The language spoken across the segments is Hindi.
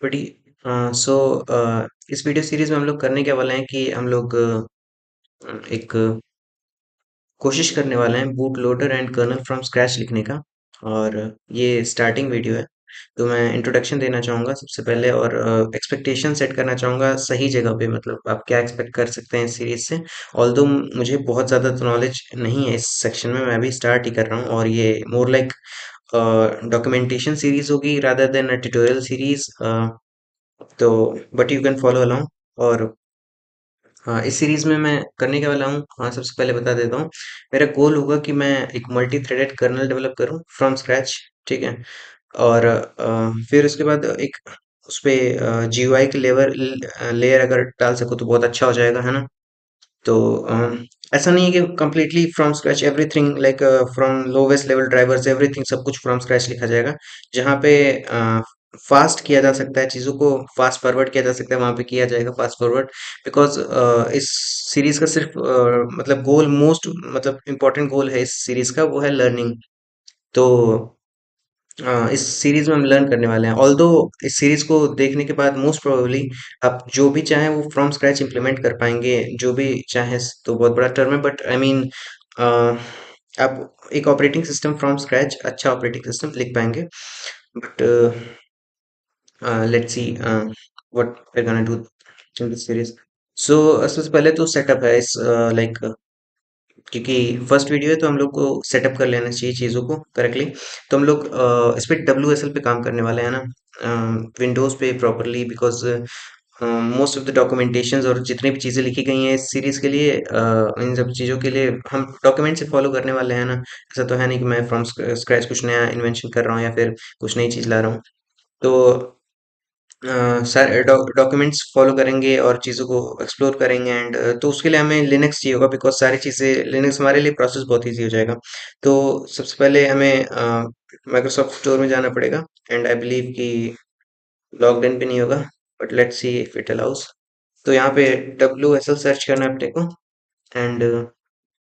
बड़ी सो इस वीडियो सीरीज में हम लोग करने क्या वाले हैं कि हम लोग एक कोशिश करने वाले हैं boot loader and kernel from scratch लिखने का। और ये स्टार्टिंग वीडियो है, तो मैं इंट्रोडक्शन देना चाहूँगा सबसे पहले और एक्सपेक्टेशन सेट करना चाहूँगा सही जगह पे, मतलब आप क्या एक्सपेक्ट कर सकते हैं इस सीरीज से। ऑल्दो मुझे बहुत ज़्यादा तो नॉलेज नहीं है इस सेक्शन में, मैं अभी स्टार्ट ही कर रहा हूँ और ये मोर लाइक डॉक्यूमेंटेशन सीरीज होगी rather than a tutorial series. तो but you can follow along. और हाँ, इस सीरीज में मैं करने के वाला हूँ, हाँ सबसे पहले बता देता हूँ। मेरा गोल होगा कि मैं एक मल्टी थ्रेडेड कर्नल डेवलप करूँ फ्रॉम स्क्रैच, ठीक है। और फिर उसके बाद एक उस पे जीयूआई के लेयर अगर डाल सको तो बहुत अच्छा हो जाएगा, है ना। तो ऐसा नहीं है कि completely from scratch everything, like from lowest level drivers everything, सब कुछ फ्रॉम स्क्रैच लिखा जाएगा। जहाँ पे फास्ट किया जा सकता है, चीज़ों को फास्ट फॉरवर्ड किया जा सकता है, वहाँ पे किया जाएगा फास्ट फॉरवर्ड। बिकॉज इस सीरीज का सिर्फ मतलब गोल, मोस्ट मतलब इम्पोर्टेंट गोल है इस सीरीज का, वो है लर्निंग। तो इस सीरीज में हम लर्न करने वाले हैं। ऑल्दो इस सीरीज को देखने के बाद मोस्ट प्रोबेबली आप जो भी चाहें वो फ्रॉम स्क्रैच इंप्लीमेंट कर पाएंगे, जो भी चाहें। तो बहुत बड़ा टर्म है, बट आई मीन आप एक ऑपरेटिंग सिस्टम फ्रॉम स्क्रैच, अच्छा ऑपरेटिंग सिस्टम लिख पाएंगे। But let's see what we gonna do in this series. So सबसे पहले तो सेटअप है इस लाइक, क्योंकि फर्स्ट वीडियो है तो हम लोग को सेटअप कर लेना चाहिए चीज़ों को करेक्टली। तो हम लोग इस पे WSL पे काम करने वाले हैं ना, विंडोज़ पे properly. Because most of the documentations और जितनी भी चीज़ें लिखी गई हैं इस सीरीज के लिए, इन सब चीज़ों के लिए हम डॉक्यूमेंट से फॉलो करने वाले हैं ना। ऐसा तो है नहीं कि मैं फ्रॉम स्क्रैच कुछ नया इन्वेंशन कर रहा हूँ या फिर कुछ नई चीज़ ला रहा हूँ। तो सारे डॉक्यूमेंट्स फॉलो करेंगे और चीज़ों को एक्सप्लोर करेंगे। एंड तो उसके लिए हमें लिनक्स चाहिए होगा, बिकॉज सारी चीज़ें लिनक्स हमारे लिए प्रोसेस बहुत ईजी हो जाएगा। तो सबसे पहले हमें माइक्रोसॉफ्ट स्टोर में जाना पड़ेगा। एंड आई बिलीव कि लॉग्ड इन भी नहीं होगा, but let's see if it allows. तो यहाँ पे WSL सर्च करना है अपने को। And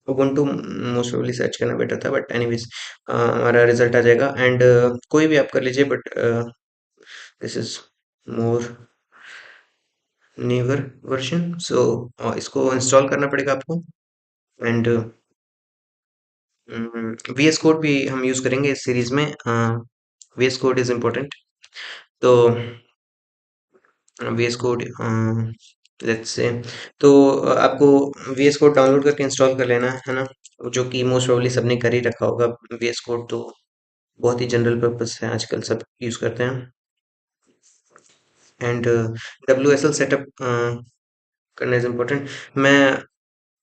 Ubuntu most probably search करना बेटर था, बट एनीवेज हमारा रिजल्ट आ जाएगा। एंड कोई भी आप कर लीजिए, but this is more newer version. So इसको इंस्टॉल करना पड़ेगा आपको। एंड VS कोड भी हम यूज़ करेंगे इस सीरीज में। VS code is important. तो VS कोड लेट्स से, तो आपको VS कोड डाउनलोड करके इंस्टॉल कर लेना है ना, जो कि मोस्ट प्रोबेबली सबने कर ही रखा होगा। VS कोड तो बहुत ही जनरल पर्पस है, आजकल सब यूज़ करते हैं। एंड WSL सेटअप करना इज़ इम्पोर्टेंट। मैं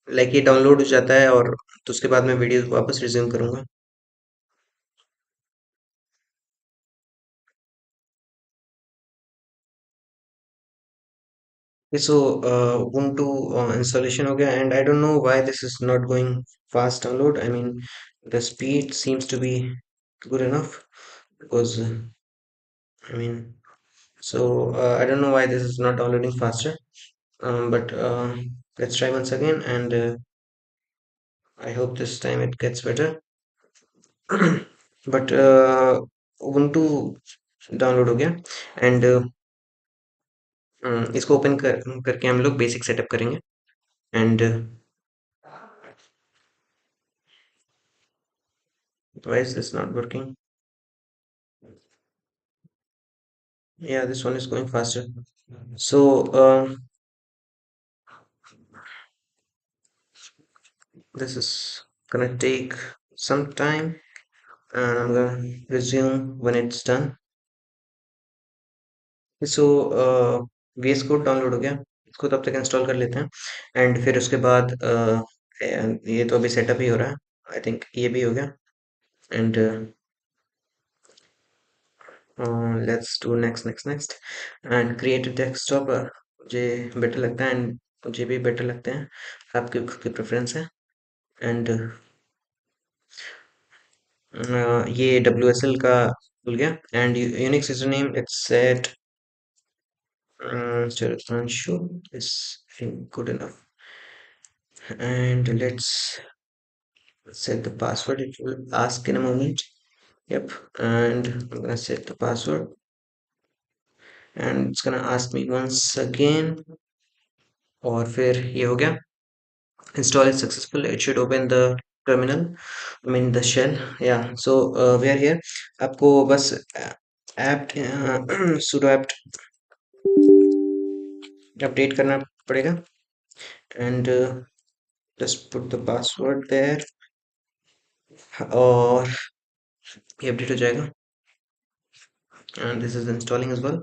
लाइक ये डाउनलोड हो जाता है और तो उसके बाद मैं वीडियो वापस रिज्यूम करूँगा। Okay, so Ubuntu installation हो गया। and I don't know why this is not going fast download. I mean the speed seems to be good enough, because I mean, so I don't know why this is not downloading faster. But let's try once again, and I hope this time it gets better. But Ubuntu download हो गया। एंड इसको ओपन करके हम लोग बेसिक सेटअप करेंगे। And why is this not working? Yeah, this one is going faster. So this is gonna take some time, and I'm gonna resume when it's done. So VS code download हो गया, इसको तब तक इंस्टॉल कर लेते हैं। एंड फिर उसके बाद ये तो अभी सेटअप ही हो रहा है, आई थिंक ये भी हो गया। And let's do next next next and create desktop. मुझे बेटर लगता है, एंड मुझे भी बेटर लगते हैं, आपके खुद की प्रेफरेंस है। एंड ये WSL का खुल गया। And Unix username it's set Sure is good enough. And let's set the password. It will ask in a moment. Yep. And I'm gonna set the password. And it's gonna ask me once again, और फिर ये हो गया, install is successful. It should open the terminal, I mean the shell. Yeah, so we are here. आपको बस apt sudo apt अपडेट करना पड़ेगा, and just put the password there, और ये अपडेट हो जाएगा, and this is installing as well.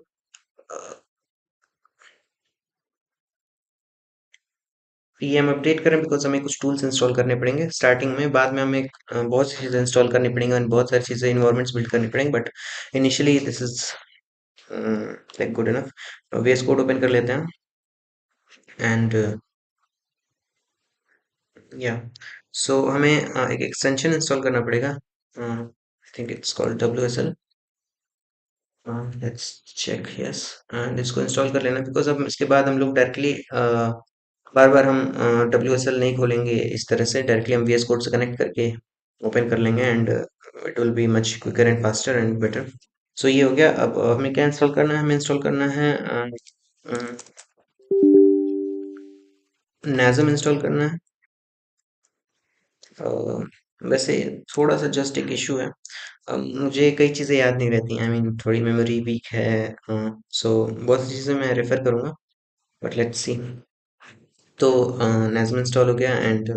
ये हम अपडेट करें बिकॉज हमें कुछ टूल्स इंस्टॉल करने पड़ेंगे स्टार्टिंग में, बाद में हमें बहुत सी चीज़ें इंस्टॉल करनी पड़ेंगी और बहुत सारी चीज़ें इन्वायरमेंट्स बिल्ड करनी पड़ेंगी, but initially this is like good enough. VS code open कर लेते हैं, एंड या सो हमें एक एक्सटेंशन इंस्टॉल करना पड़ेगा. I think it's called WSL. Let's check, yes, and इसको इंस्टॉल कर लेना, बिकॉज अब इसके बाद हम लोग डायरेक्टली बार बार हम WSL नहीं खोलेंगे, इस तरह से डायरेक्टली हम VS कोड से कनेक्ट करके ओपन कर लेंगे, and it will be much quicker and faster and better. So ये हो गया. अब हमें क्या इंस्टॉल करना है, हमें इंस्टॉल करना है नाज़म इंस्टॉल करना है. अ, वैसे थोड़ा सा जस्ट एक इशू है, मुझे कई चीज़ें याद नहीं रहती, आई मीन थोड़ी मेमोरी वीक है, सो बहुत सी चीज़ें मैं रेफर करूँगा, बट लेट्स सी. तो नाज़म इंस्टॉल हो गया, एंड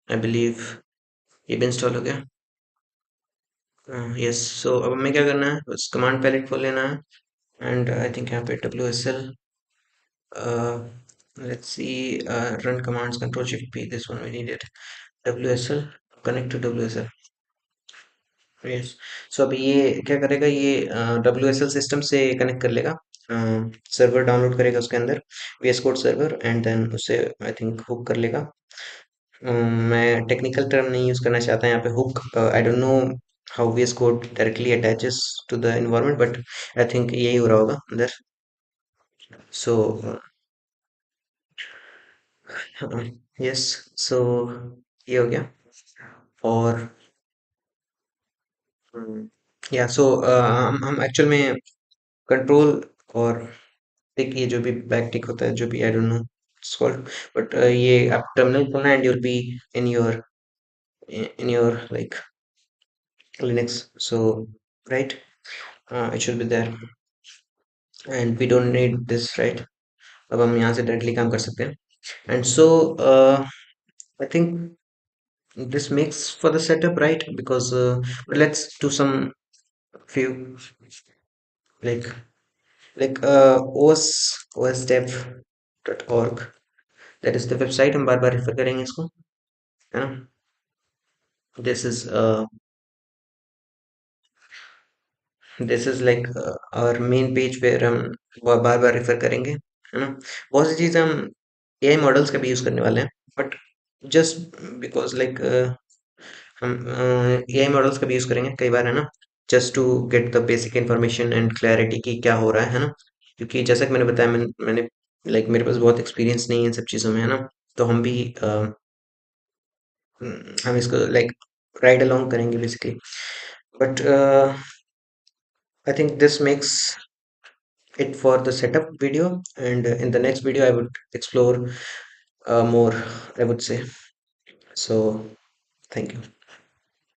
आई बिलीव ये भी इंस्टॉल हो गया. यस, सो अब हमें क्या करना है, बस कमांड पैलेट खोल लेना है, एंड आई थिंक यहाँ पे WSL, let's see, run commands, control shift p, this one we needed. WSL, connect to WSL. Yes, so अभी ये क्या करेगा, ये WSL सिस्टम से कनेक्ट कर लेगा, सर्वर डाउनलोड करेगा उसके अंदर, VS code server, and then उसे आई थिंक हुक कर लेगा. मैं टेक्निकल टर्म नहीं यूज करना चाहता यहाँ पे, hook, I don't know how VS code directly attaches to the environment, but I think यही हो रहा होगा अंदर. सो यस, सो ये हो गया, और या सो हम एक्चुअल में कंट्रोल और टिक, ये जो भी बैक टिक होता है, जो भी, I don't know it's called, but ये आप टर्मिनल खोलना, and you'll be in your like Linux, so right, it should be there, and we don't need this, right. अब हम यहाँ से डायरेक्टली काम कर सकते हैं, and so I think this makes for the setup, right, because but let's do some few, like osdev.org, that is the website, हम बार बार रेफर करेंगे इसको, है ना. This is like our main page, पे हम बार बार रेफर करेंगे, है ना. बहुत सी चीज़ें हम AI मॉडल्स का भी यूज़ करने वाले हैं, बट जस्ट बिकॉज लाइक हम AI मॉडल्स का भी यूज़ करेंगे कई बार, है ना, just to get the basic information and clarity की क्या हो रहा है ना, क्योंकि जैसा कि मैंने बताया, मैंने लाइक मेरे पास बहुत एक्सपीरियंस नहीं है इन सब चीज़ों में, है ना, तो हम इसको लाइक राइड अलोंग करेंगे basically, but I think this makes it for the setup video, and in the next video I would explore more, I would say. So thank you.